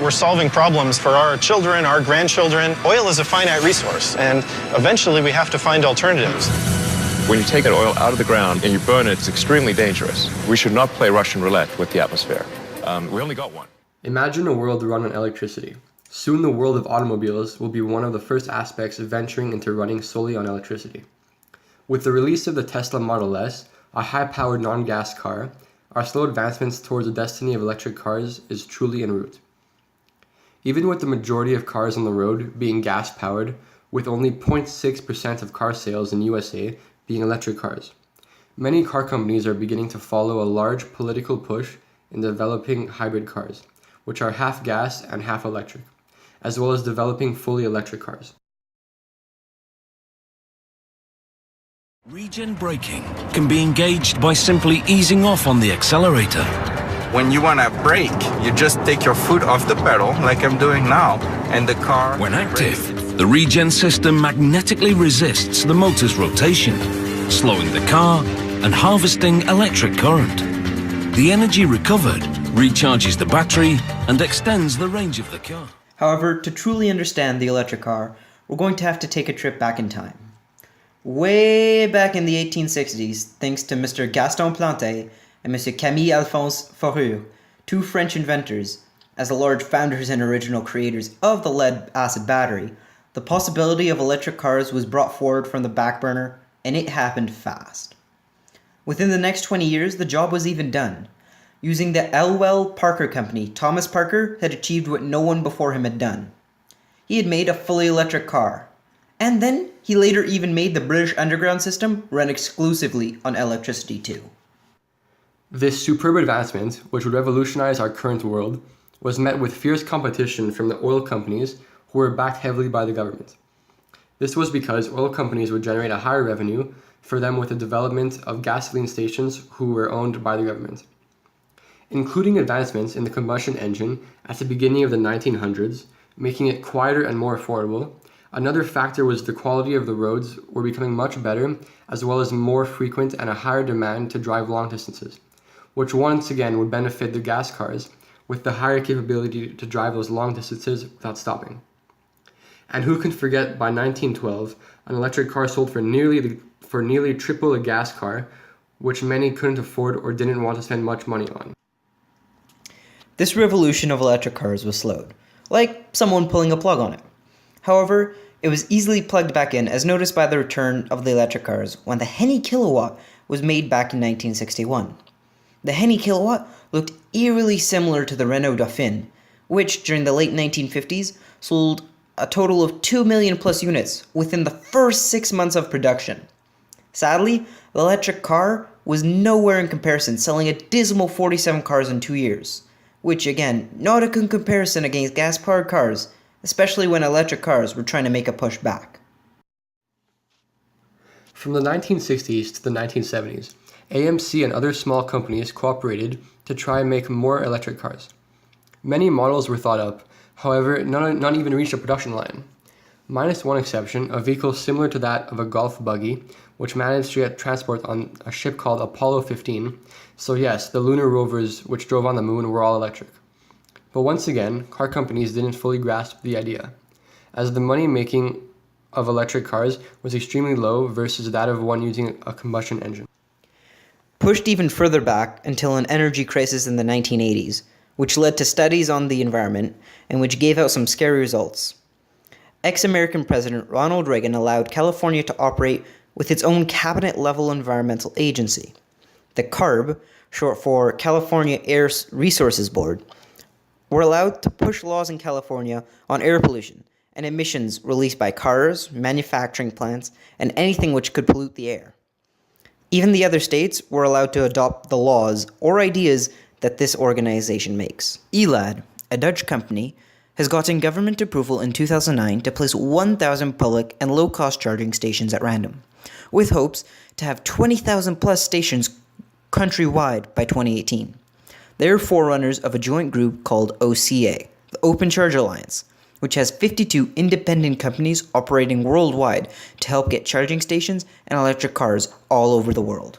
we're solving problems for our children, our grandchildren. Oil is a finite resource, and eventually we have to find alternatives. When you take that oil out of the ground and you burn it, it's extremely dangerous. We should not play Russian roulette with the atmosphere. We only got one. Imagine a world run on electricity. Soon the world of automobiles will be one of the first aspects of venturing into running solely on electricity. With the release of the Tesla Model S, a high-powered non-gas car, our slow advancements towards the destiny of electric cars is truly en route. Even with the majority of cars on the road being gas-powered, with only 0.6% of car sales in USA being electric cars, many car companies are beginning to follow a large political push in developing hybrid cars, which are half gas and half electric, as well as developing fully electric cars. Regen braking can be engaged by simply easing off on the accelerator. When you want to brake, you just take your foot off the pedal, like I'm doing now, and the car... When active, the regen system magnetically resists the motor's rotation, slowing the car and harvesting electric current. The energy recovered recharges the battery and extends the range of the car. However, to truly understand the electric car, we're going to have to take a trip back in time. Way back in the 1860s, thanks to Mr. Gaston Planté and Mr. Camille Alphonse Foreur, two French inventors, as the large founders and original creators of the lead-acid battery, the possibility of electric cars was brought forward from the back burner, and it happened fast. Within the next 20 years, the job was even done. Using the Elwell Parker Company, Thomas Parker had achieved what no one before him had done. He had made a fully electric car. And then, he later even made the British Underground system run exclusively on electricity too. This superb advancement, which would revolutionize our current world, was met with fierce competition from the oil companies who were backed heavily by the government. This was because oil companies would generate a higher revenue for them with the development of gasoline stations who were owned by the government. Including advancements in the combustion engine at the beginning of the 1900s, making it quieter and more affordable, another factor was the quality of the roads were becoming much better, as well as more frequent and a higher demand to drive long distances, which once again would benefit the gas cars with the higher capability to drive those long distances without stopping. And who can forget by 1912, an electric car sold for nearly triple a gas car, which many couldn't afford or didn't want to spend much money on. This revolution of electric cars was slowed, like someone pulling a plug on it. However, it was easily plugged back in as noticed by the return of the electric cars when the Henny Kilowatt was made back in 1961. The Henny Kilowatt looked eerily similar to the Renault Dauphine, which during the late 1950s sold a total of 2 million plus units within the first 6 months of production. Sadly, the electric car was nowhere in comparison, selling a dismal 47 cars in 2 years, which again, not a good comparison against gas-powered cars, especially when electric cars were trying to make a push back. From the 1960s to the 1970s, AMC and other small companies cooperated to try and make more electric cars. Many models were thought up, however, none even reached a production line. Minus one exception, a vehicle similar to that of a golf buggy, which managed to get transport on a ship called Apollo 15. So yes, the lunar rovers which drove on the moon were all electric. But once again, car companies didn't fully grasp the idea, as the money making of electric cars was extremely low versus that of one using a combustion engine. Pushed even further back until an energy crisis in the 1980s, which led to studies on the environment and which gave out some scary results. Ex-American President Ronald Reagan allowed California to operate with its own cabinet-level environmental agency. The CARB, short for California Air Resources Board, were allowed to push laws in California on air pollution and emissions released by cars, manufacturing plants, and anything which could pollute the air. Even the other states were allowed to adopt the laws or ideas that this organization makes. ELAD, a Dutch company, has gotten government approval in 2009 to place 1,000 public and low-cost charging stations at random, with hopes to have 20,000 plus stations countrywide by 2018. They are forerunners of a joint group called OCA, the Open Charge Alliance, which has 52 independent companies operating worldwide to help get charging stations and electric cars all over the world.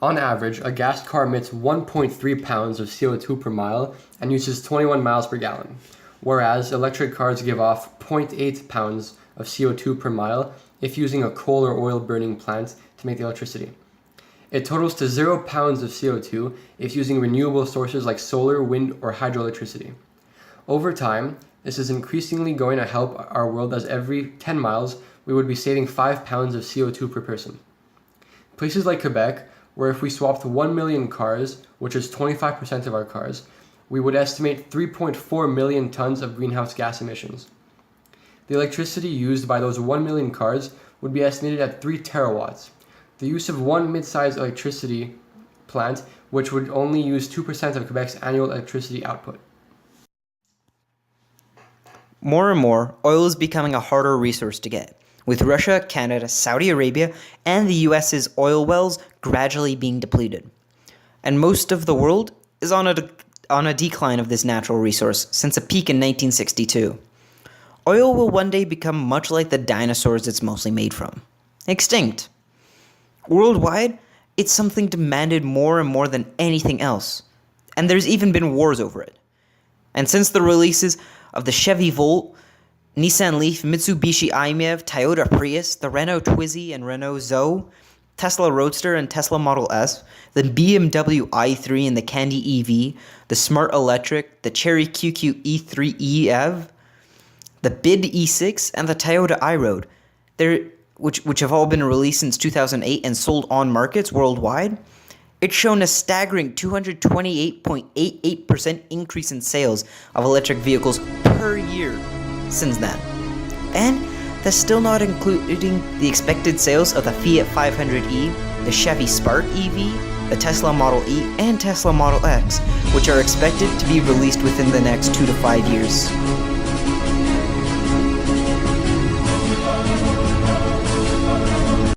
On average, a gas car emits 1.3 pounds of CO2 per mile and uses 21 miles per gallon, whereas electric cars give off 0.8 pounds of CO2 per mile if using a coal or oil burning plant to make the electricity. It totals to 0 pounds of CO2 if using renewable sources like solar, wind, or hydroelectricity. Over time, this is increasingly going to help our world, as every 10 miles we would be saving 5 pounds of CO2 per person. Places like Quebec, where if we swapped 1 million cars, which is 25% of our cars, we would estimate 3.4 million tons of greenhouse gas emissions. The electricity used by those 1 million cars would be estimated at 3 terawatts. The use of one mid-sized electricity plant, which would only use 2% of Quebec's annual electricity output. More and more, oil is becoming a harder resource to get, with Russia, Canada, Saudi Arabia, and the US's oil wells gradually being depleted. And most of the world is on a decline of this natural resource since a peak in 1962. Oil will one day become much like the dinosaurs it's mostly made from, extinct. Worldwide, it's something demanded more and more than anything else, and there's even been wars over it. And since the releases of the Chevy Volt, Nissan Leaf, Mitsubishi i-MiEV, Toyota Prius, the Renault Twizy and Renault Zoe, Tesla Roadster and Tesla Model S, the BMW i3 and the Candy EV, the Smart Electric, the Chery QQ E3 EV, the BID E6, and the Toyota iRoad, which have all been released since 2008 and sold on markets worldwide, it's shown a staggering 228.88% increase in sales of electric vehicles per year since then. And that's still not including the expected sales of the Fiat 500e, the Chevy Spark EV, the Tesla Model E, and Tesla Model X, which are expected to be released within the next 2 to 5 years.